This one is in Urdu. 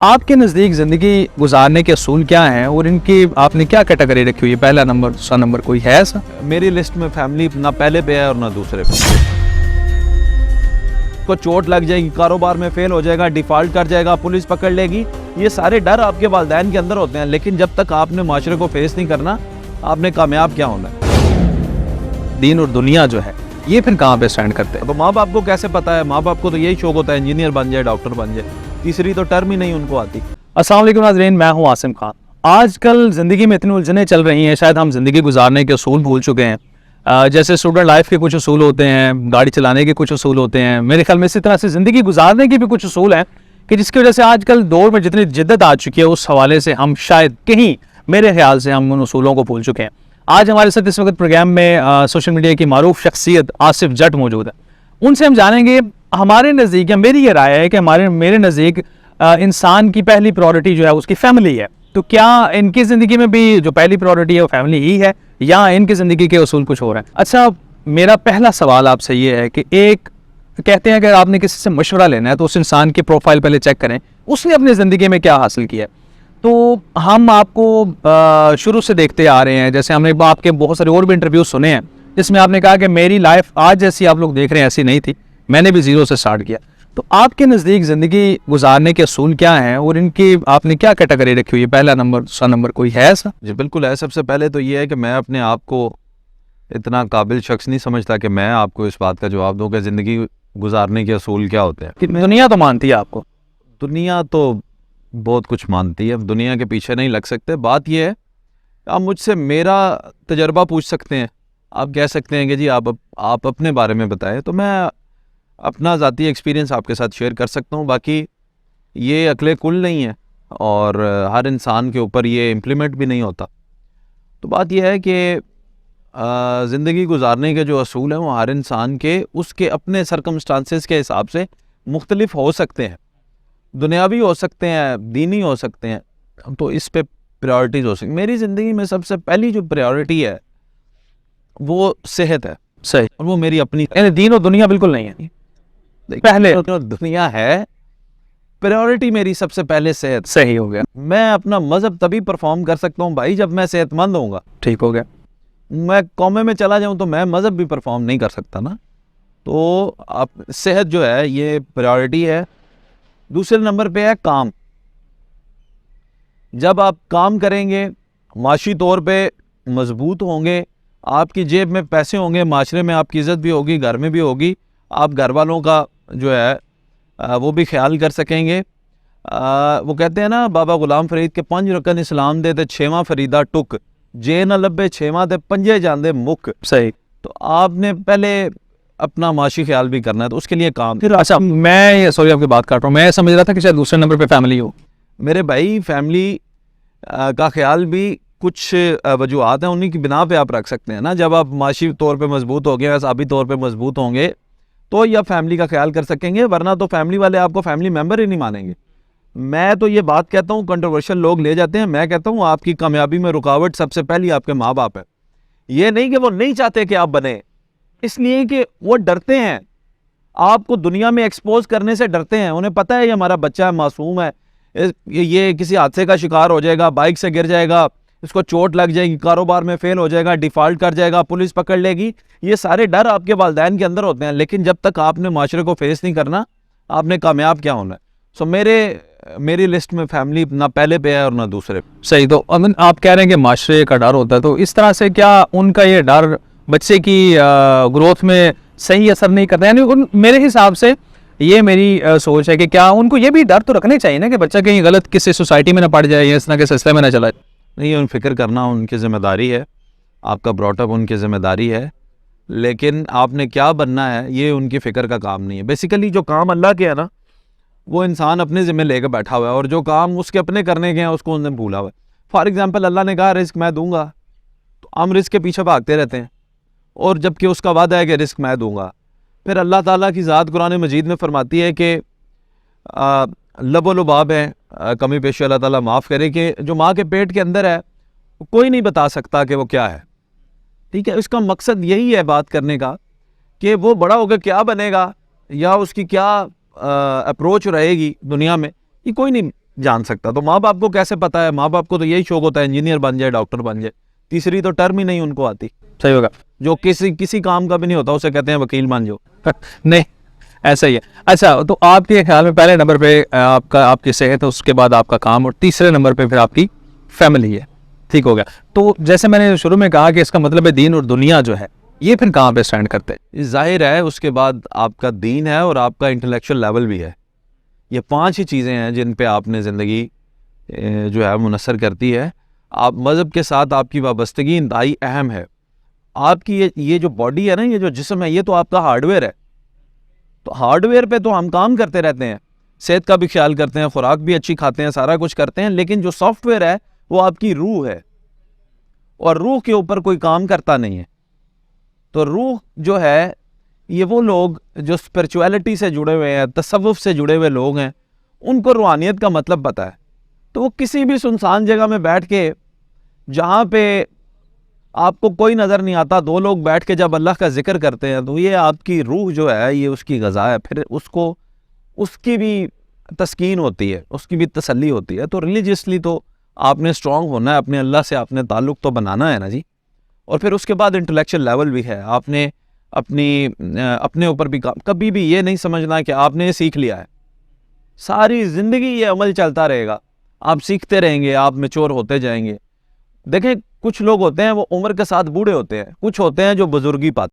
آپ کے نزدیک زندگی گزارنے کے اصول کیا ہیں اور ان کی آپ نے کیا کیٹیگری رکھی ہوئی ہے؟ پہلا نمبر، دوسرا نمبر، کوئی ہے ایسا؟ میری لسٹ میں فیملی نہ پہلے پہ ہے اور نہ دوسرے پہ. کو چوٹ لگ جائے گی، کاروبار میں فیل ہو جائے گا، ڈیفالٹ کر جائے گا، پولیس پکڑ لے گی، یہ سارے ڈر آپ کے والدین کے اندر ہوتے ہیں. لیکن جب تک آپ نے معاشرے کو فیس نہیں کرنا، آپ نے کامیاب کیا ہونا ہے؟ دین اور دنیا جو ہے یہ پھر کہاں پہ سٹینڈ کرتے ہیں؟ تو ماں باپ کو کیسے پتا ہے؟ ماں باپ کو تو یہی شوق ہوتا ہے انجینئر بن جائے، ڈاکٹر بن جائے، تیسری تو ٹرم ہی نہیں ان کو آتی. السلام علیکم ناظرین، میں ہوں عاصم خان. آج کل زندگی میں اتنی الجھنیں چل رہی ہیں، شاید ہم زندگی گزارنے کے اصول بھول چکے ہیں. جیسے اسٹوڈنٹ لائف کے کچھ اصول ہوتے ہیں، گاڑی چلانے کے کچھ اصول ہوتے ہیں، میرے خیال میں اسی طرح سے زندگی گزارنے کے بھی کچھ اصول ہیں کہ جس کی وجہ سے آج کل دور میں جتنی جدت آ چکی ہے اس حوالے سے ہم شاید کہیں میرے خیال سے ہم ان اصولوں کو بھول چکے ہیں. آج ہمارے ساتھ اس وقت پروگرام میں سوشل میڈیا کی معروف شخصیت آصف جٹ موجود ہے. ان سے ہم جانیں گے ہمارے نزدیک، یا میری یہ رائے ہے کہ میرے نزدیک انسان کی پہلی پرائورٹی جو ہے اس کی فیملی ہے. تو کیا ان کی زندگی میں بھی جو پہلی پرائورٹی ہے وہ فیملی ہی ہے یا ان کی زندگی کے اصول کچھ اور ہیں؟ اچھا، میرا پہلا سوال آپ سے یہ ہے کہ ایک کہتے ہیں کہ آپ نے کسی سے مشورہ لینا ہے تو اس انسان کی پروفائل پہلے چیک کریں اس نے اپنی زندگی میں کیا حاصل کیا ہے. تو ہم آپ کو شروع سے دیکھتے آ رہے ہیں، جیسے ہم نے آپ کے بہت سارے اور بھی انٹرویوز سنے ہیں جس میں آپ نے کہا کہ میری لائف آج جیسی آپ لوگ دیکھ رہے ہیں ایسی نہیں تھی، میں نے بھی زیرو سے سٹارٹ کیا. تو آپ کے نزدیک زندگی گزارنے کے اصول کیا ہیں اور ان کی آپ نے کیا کیٹیگری رکھی ہوئی ہے؟ پہلا نمبر، دوسرا نمبر، کوئی ہے ایسا؟ جی بالکل ہے. سب سے پہلے تو یہ ہے کہ میں اپنے آپ کو اتنا قابل شخص نہیں سمجھتا کہ میں آپ کو اس بات کا جواب دوں کہ زندگی گزارنے کے اصول کیا ہوتے ہیں. دنیا تو مانتی ہے آپ کو. دنیا تو بہت کچھ مانتی ہے، دنیا کے پیچھے نہیں لگ سکتے. بات یہ ہے آپ مجھ سے میرا تجربہ پوچھ سکتے ہیں، آپ کہہ سکتے ہیں کہ جی آپ اپنے بارے میں بتائیں، تو میں اپنا ذاتی ایکسپیرینس آپ کے ساتھ شیئر کر سکتا ہوں. باقی یہ عقل کل نہیں ہے اور ہر انسان کے اوپر یہ امپلیمنٹ بھی نہیں ہوتا. تو بات یہ ہے کہ زندگی گزارنے کے جو اصول ہیں وہ ہر انسان کے اس کے اپنے سرکمسٹانسز کے حساب سے مختلف ہو سکتے ہیں، دنیاوی ہو سکتے ہیں، دینی ہو سکتے ہیں. تو اس پہ پریورٹیز ہو سکتی. میری زندگی میں سب سے پہلی جو پریورٹی ہے وہ صحت ہے. صحیح. اور وہ میری اپنی یعنی دین اور دنیا بالکل نہیں ہے پہلے. دنیا ہے، پریورٹی میری سب سے پہلے صحت. صحیح ہو گیا. میں اپنا مذہب تبھی پرفارم کر سکتا ہوں بھائی جب میں صحت مند ہوں گا. ٹھیک ہو گیا. میں قومے میں چلا جاؤں تو میں مذہب بھی پرفارم نہیں کر سکتا نا. تو صحت جو ہے یہ پریورٹی ہے. دوسرے نمبر پہ ہے کام. جب آپ کام کریں گے، معاشی طور پہ مضبوط ہوں گے، آپ کی جیب میں پیسے ہوں گے، معاشرے میں آپ کی عزت بھی ہوگی، گھر میں بھی ہوگی، آپ گھر والوں کا جو ہے وہ بھی خیال کر سکیں گے. وہ کہتے ہیں نا بابا غلام فرید کے 5 رکن اسلام دے تے 6واں فریدہ ٹک، جے نہ لبے 6واں تے پنجے جاندے مک. صحیح. تو آپ نے پہلے اپنا معاشی خیال بھی کرنا ہے، تو اس کے لیے کام. پھر اچھا، میں سوری آپ کی بات کاٹ رہا ہوں، میں سمجھ رہا تھا کہ شاید دوسرے نمبر پہ فیملی ہو. میرے بھائی فیملی کا خیال بھی کچھ وجوہات ہیں، انہی کی بنا پہ آپ رکھ سکتے ہیں نا. جب آپ معاشی طور پہ مضبوط ہو گئے، اعصابی طور پہ مضبوط ہوں گے تو یہ فیملی کا خیال کر سکیں گے، ورنہ تو فیملی والے آپ کو فیملی ممبر ہی نہیں مانیں گے. میں تو یہ بات کہتا ہوں، کنٹروورشل لوگ لے جاتے ہیں، میں کہتا ہوں آپ کی کامیابی میں رکاوٹ سب سے پہلی آپ کے ماں باپ ہے. یہ نہیں کہ وہ نہیں چاہتے کہ آپ بنیں، اس لیے کہ وہ ڈرتے ہیں آپ کو دنیا میں ایکسپوز کرنے سے، ڈرتے ہیں. انہیں پتہ ہے یہ ہمارا بچہ ہے، معصوم ہے، یہ کسی حادثے کا شکار ہو جائے گا، بائک سے گر جائے گا، اس کو چوٹ لگ جائے گی، کاروبار میں فیل ہو جائے گا، ڈیفالٹ کر جائے گا، پولیس پکڑ لے گی. یہ سارے ڈر آپ کے والدین کے اندر ہوتے ہیں. لیکن جب تک آپ نے معاشرے کو فیس نہیں کرنا، آپ نے کامیاب کیا ہونا ہے؟ میری لسٹ میں فیملی نہ پہلے پہ ہے اور نہ دوسرے پہ. صحیح. تو آپ کہہ رہے ہیں کہ معاشرے کا ڈر ہوتا ہے، تو اس طرح سے کیا ان کا یہ ڈر بچے کی گروتھ میں صحیح اثر نہیں کرتا؟ یعنی میرے حساب سے یہ میری سوچ ہے کہ کیا ان کو یہ بھی ڈر تو رکھنے چاہیے نا کہ بچہ کہیں غلط کسی سوسائٹی میں نہ پڑ جائے یا اس طرح کے سلسلے میں نہ چلا جائے. نہیں، ان فکر کرنا ان کی ذمہ داری ہے، آپ کا براٹ اپ ان کی ذمہ داری ہے، لیکن آپ نے کیا بننا ہے یہ ان کی فکر کا کام نہیں ہے. بیسیکلی جو کام اللہ کے ہے نا وہ انسان اپنے ذمہ لے کے بیٹھا ہوا ہے، اور جو کام اس کے اپنے کرنے کے ہیں اس کو انہوں نے بھولا ہوا ہے. فار ایگزامپل اللہ نے کہا رزق میں دوں گا، تو ہم رزق کے پیچھے بھاگتے رہتے ہیں، اور جب کہ اس کا وعدہ ہے کہ رزق میں دوں گا. پھر اللہ تعالیٰ کی ذات قرآن مجید میں فرماتی ہے کہ لب و لباب ہے، کمی پیشی اللہ تعالیٰ معاف کرے، کہ جو ماں کے پیٹ کے اندر ہے کوئی نہیں بتا سکتا کہ وہ کیا ہے. ٹھیک ہے، اس کا مقصد یہی ہے بات کرنے کا کہ وہ بڑا ہو کے کیا بنے گا یا اس کی کیا اپروچ رہے گی دنیا میں، یہ کوئی نہیں جان سکتا. تو ماں باپ کو کیسے پتا ہے؟ ماں باپ کو تو یہی شوق ہوتا ہے انجینئر بن جائے, ڈاکٹر بن جائے. تیسری تو ٹرم ہی نہیں ان کو آتی. صحیح ہوگا. جو کسی کام کا بھی نہیں ہوتا اسے کہتے ہیں وکیل بن جاؤ. نہیں ایسا ہی ہے. اچھا تو آپ کے خیال میں پہلے نمبر پہ آپ کی صحت ہے, اس کے بعد آپ کا کام, اور تیسرے نمبر پہ پھر آپ کی فیملی ہے. ٹھیک ہو گیا. تو جیسے میں نے شروع میں کہا کہ اس کا مطلب ہے دین اور دنیا جو ہے یہ پھر کہاں پہ اسٹینڈ کرتے ہیں؟ ظاہر ہے اس کے بعد آپ کا دین ہے اور آپ کا انٹلیکچوئل لیول بھی ہے. یہ 5 ہی چیزیں ہیں جن پہ آپ نے زندگی جو ہے منحصر کرتی ہے. آپ مذہب کے ساتھ آپ کی وابستگی انتہائی اہم ہے. آپ کی یہ جو باڈی ہے نا, یہ جو جسم ہے, یہ تو آپ کا ہارڈ ویئر ہے. تو ہارڈ ویئر پہ تو ہم کام کرتے رہتے ہیں, صحت کا بھی خیال کرتے ہیں, خوراک بھی اچھی کھاتے ہیں, سارا کچھ کرتے ہیں, لیکن جو سافٹ ویئر ہے وہ آپ کی روح ہے, اور روح کے اوپر کوئی کام کرتا نہیں ہے. تو روح جو ہے یہ وہ لوگ جو اسپرچویلٹی سے جڑے ہوئے ہیں, تصوف سے جڑے ہوئے لوگ ہیں, ان کو روحانیت کا مطلب پتہ ہے. تو وہ کسی بھی سنسان جگہ میں بیٹھ کے, جہاں پہ آپ کو کوئی نظر نہیں آتا, 2 لوگ بیٹھ کے جب اللہ کا ذکر کرتے ہیں, تو یہ آپ کی روح جو ہے یہ اس کی غذا ہے. پھر اس کی بھی تسکین ہوتی ہے, اس کی بھی تسلی ہوتی ہے. تو ریلیجیسلی تو آپ نے اسٹرانگ ہونا ہے, اپنے اللہ سے آپ نے تعلق تو بنانا ہے نا جی. اور پھر اس کے بعد انٹلیکچوئل لیول بھی ہے. آپ نے اپنے اوپر بھی کبھی بھی یہ نہیں سمجھنا کہ آپ نے یہ سیکھ لیا ہے. ساری زندگی یہ عمل چلتا رہے گا, آپ سیکھتے رہیں گے, آپ میچور ہوتے جائیں گے. دیکھیں کچھ لوگ ہوتے ہیں وہ عمر کے ساتھ بوڑھے ہوتے ہیں, کچھ ہوتے ہیں جو بزرگی پاتے ہیں.